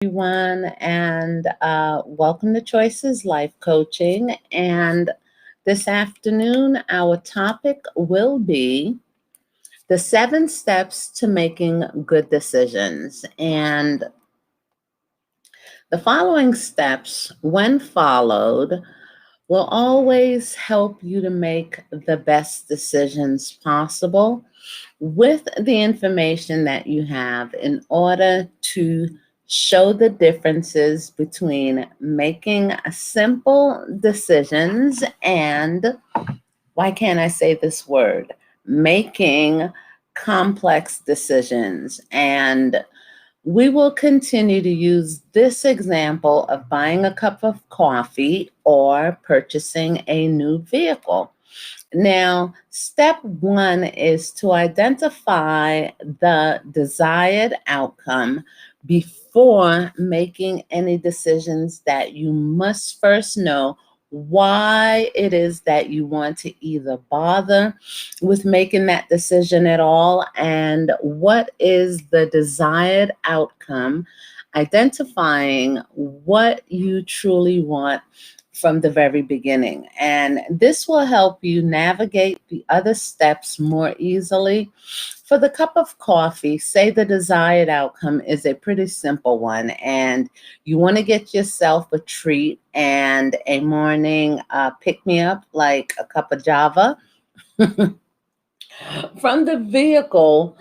everyone, and welcome to Choices Life Coaching. And this afternoon, our topic will be the 7 steps to making good decisions. And the following steps, when followed, will always help you to make the best decisions possible with the information that you have in order to show the differences between making simple decisions and, why can't I say this word? Making complex decisions. And we will continue to use this example of buying a cup of coffee or purchasing a new vehicle. Now, step 1 is to identify the desired outcome before making any decisions. That you must first know why it is that you want to either bother with making that decision at all, and what is the desired outcome, identifying what you truly want from the very beginning. And this will help you navigate the other steps more easily. For the cup of coffee, say the desired outcome is a pretty simple one, and you want to get yourself a treat and a morning pick me up like a cup of Java from the vehicle.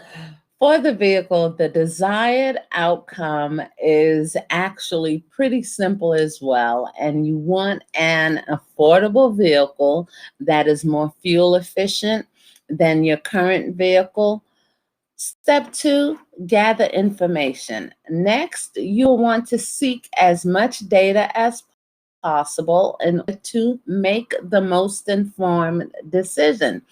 For the vehicle, the desired outcome is actually pretty simple as well. And you want an affordable vehicle that is more fuel efficient than your current vehicle. Step 2, gather information. Next, you'll want to seek as much data as possible in order to make the most informed decision.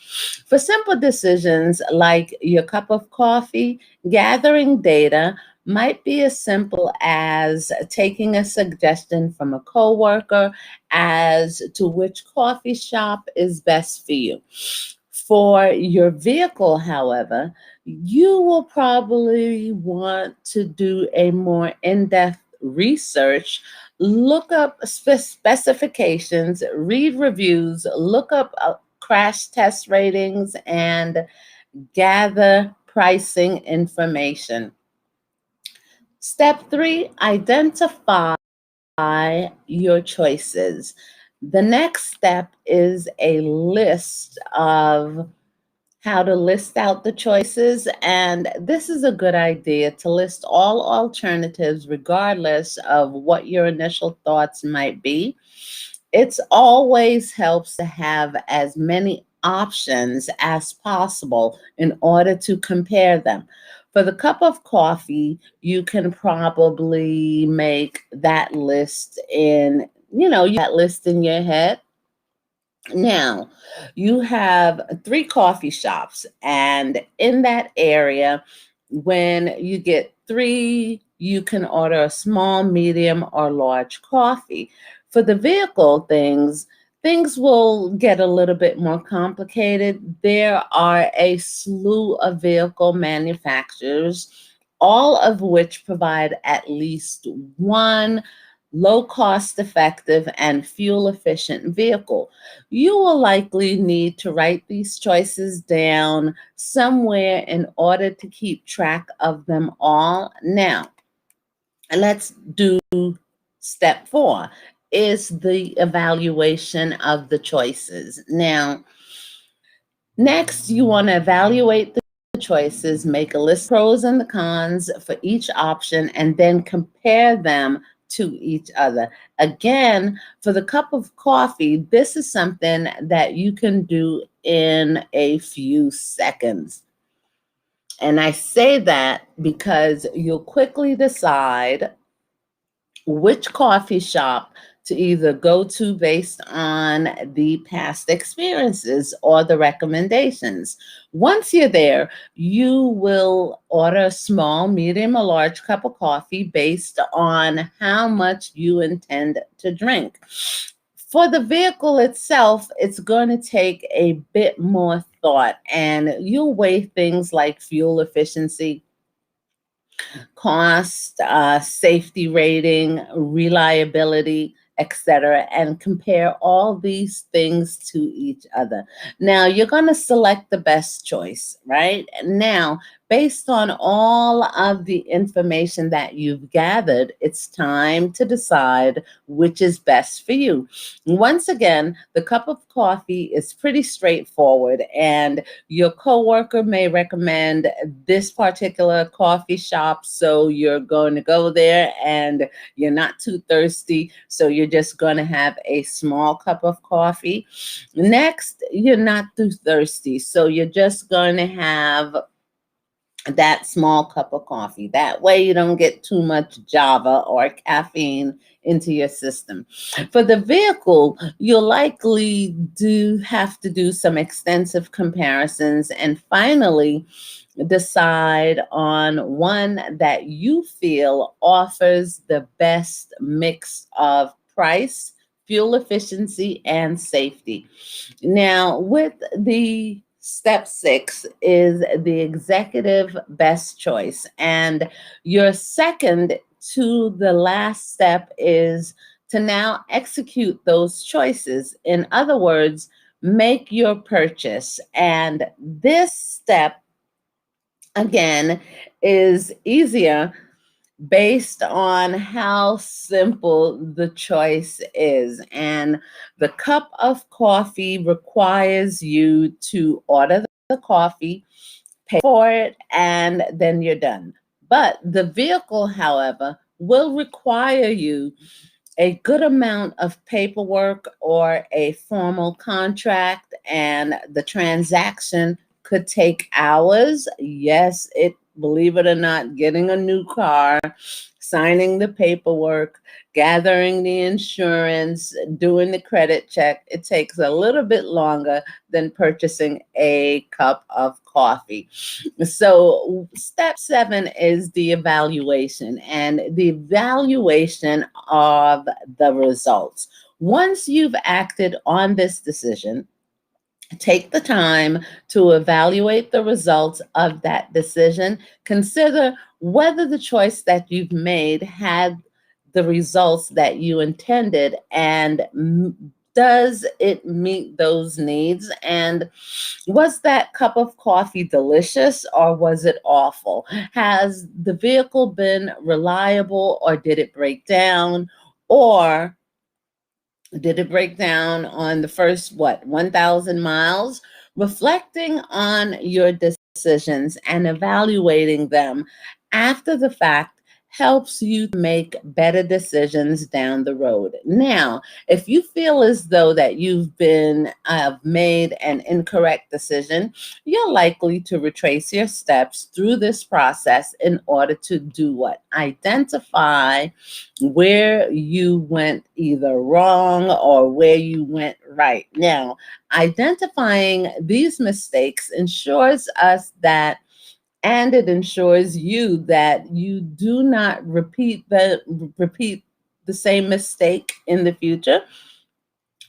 For simple decisions like your cup of coffee, gathering data might be as simple as taking a suggestion from a coworker as to which coffee shop is best for you. For your vehicle, however, you will probably want to do a more in-depth research. Look up specifications, read reviews, look up crash test ratings, and gather pricing information. Step 3, identify your choices. The next step is a list of how to list out the choices. And this is a good idea to list all alternatives, regardless of what your initial thoughts might be. It's always helps to have as many options as possible in order to compare them. For the cup of coffee, you can probably make that list in, you that list in your head. Now, you have 3 coffee shops, and in that area, when you get 3, you can order a small, medium, or large coffee. For the vehicle things will get a little bit more complicated. There are a slew of vehicle manufacturers, all of which provide at least one low cost effective and fuel efficient vehicle. You will likely need to write these choices down somewhere in order to keep track of them all. Now, let's do step 4 is the evaluation of the choices. Now, next, you want to evaluate the choices, make a list of pros and the cons for each option, and then compare them to each other. Again, for the cup of coffee, this is something that you can do in a few seconds. And I say that because you'll quickly decide which coffee shop to either go to based on the past experiences or the recommendations. Once you're there, you will order a small, medium, or large cup of coffee based on how much you intend to drink. For the vehicle itself, it's going to take a bit more thought, and you'll weigh things like fuel efficiency, cost, safety rating, reliability, etc., and compare all these things to each other. Now, you're going to select the best choice, right? Now, based on all of the information that you've gathered, it's time to decide which is best for you. Once again, the cup of coffee is pretty straightforward, and your coworker may recommend this particular coffee shop, so you're going to go there and you're not too thirsty, so you're just going to have a small cup of coffee. Next, you're not too thirsty, so you're just going to have that small cup of coffee. That way you don't get too much Java or caffeine into your system. For the vehicle, you'll likely do have to do some extensive comparisons and finally decide on one that you feel offers the best mix of price, fuel efficiency, and safety. Now, with the step 6 is the executive best choice. And your second to the last step is to now execute those choices. In other words, make your purchase. And this step, again, is easier based on how simple the choice is. And the cup of coffee requires you to order the coffee, pay for it, and then you're done. But the vehicle, however, will require you a good amount of paperwork or a formal contract, and the transaction could take hours. Yes, it believe it or not, getting a new car, signing the paperwork, gathering the insurance, doing the credit check, it takes a little bit longer than purchasing a cup of coffee. So, step 7 is the evaluation and the evaluation of the results. Once you've acted on this decision, take the time to evaluate the results of that decision. Consider whether the choice that you've made had the results that you intended, and does it meet those needs? And was that cup of coffee delicious or was it awful? Has the vehicle been reliable or did it break down? Or did it break down on the first, 1,000 miles? Reflecting on your decisions and evaluating them after the fact helps you to make better decisions down the road. Now, if you feel as though that you've been made an incorrect decision, you're likely to retrace your steps through this process in order to do what? Identify where you went either wrong or where you went right. Now, identifying these mistakes ensures us that, and it ensures you that you do not repeat the same mistake in the future.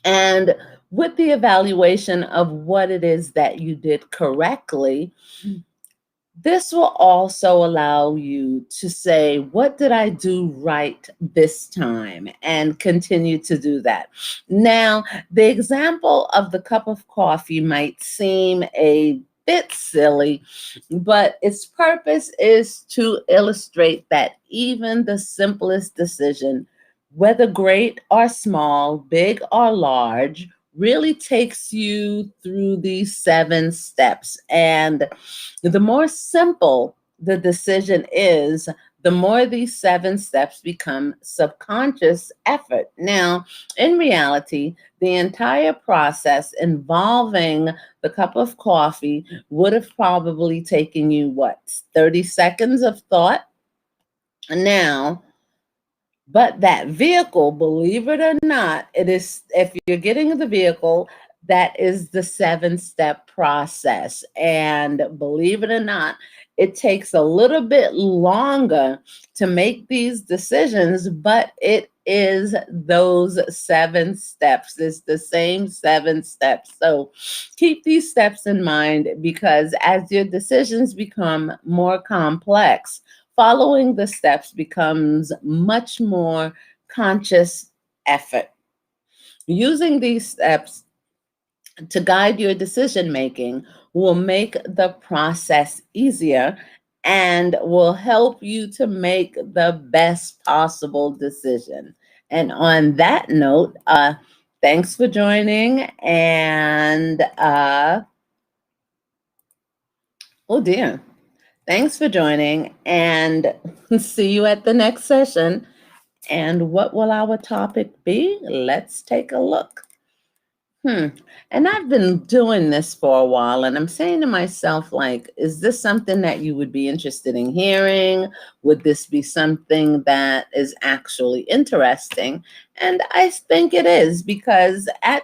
And with the evaluation of what it is that you did correctly, this will also allow you to say, what did I do right this time? And continue to do that. Now, the example of the cup of coffee might seem a bit silly, but its purpose is to illustrate that even the simplest decision, whether great or small, big or large, really takes you through these 7 steps. And the more simple the decision is, the more these 7 steps become subconscious effort. Now, in reality, the entire process involving the cup of coffee would have probably taken you, 30 seconds of thought? Now, but that vehicle, believe it or not, it is, if you're getting the vehicle, that is the 7-step process. And believe it or not, it takes a little bit longer to make these decisions, but it is those 7 steps. It's the same 7 steps. So keep these steps in mind, because as your decisions become more complex, following the steps becomes much more conscious effort. Using these steps to guide your decision making will make the process easier and will help you to make the best possible decision. And on that note, thanks for joining. And oh dear, thanks for joining. And see you at the next session. And what will our topic be? Let's take a look. And I've been doing this for a while, and I'm saying to myself, like, is this something that you would be interested in hearing? Would this be something that is actually interesting? And I think it is, because at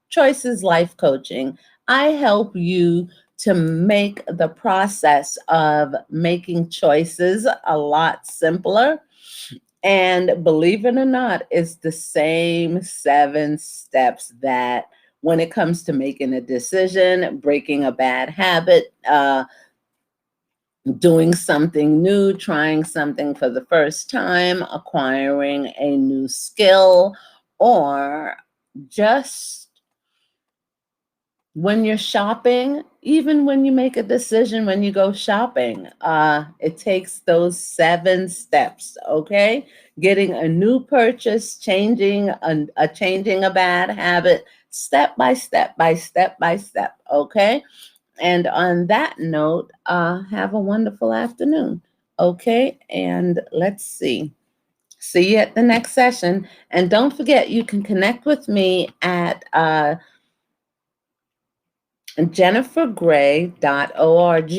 Choices Life Coaching, I help you to make the process of making choices a lot simpler. And believe it or not, it's the same 7 steps that when it comes to making a decision, breaking a bad habit, doing something new, trying something for the first time, acquiring a new skill, or just when you're shopping, even when you make a decision when you go shopping, it takes those 7 steps, okay? Getting a new purchase, changing a bad habit, step by step, okay? And on that note, have a wonderful afternoon, okay? And let's see. See you at the next session. And don't forget, you can connect with me at jennifergray.org,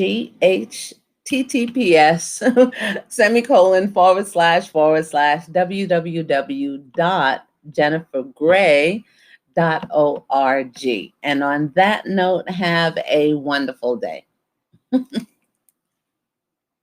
https semicolon / www.jennifergray.org. And on that note, have a wonderful day.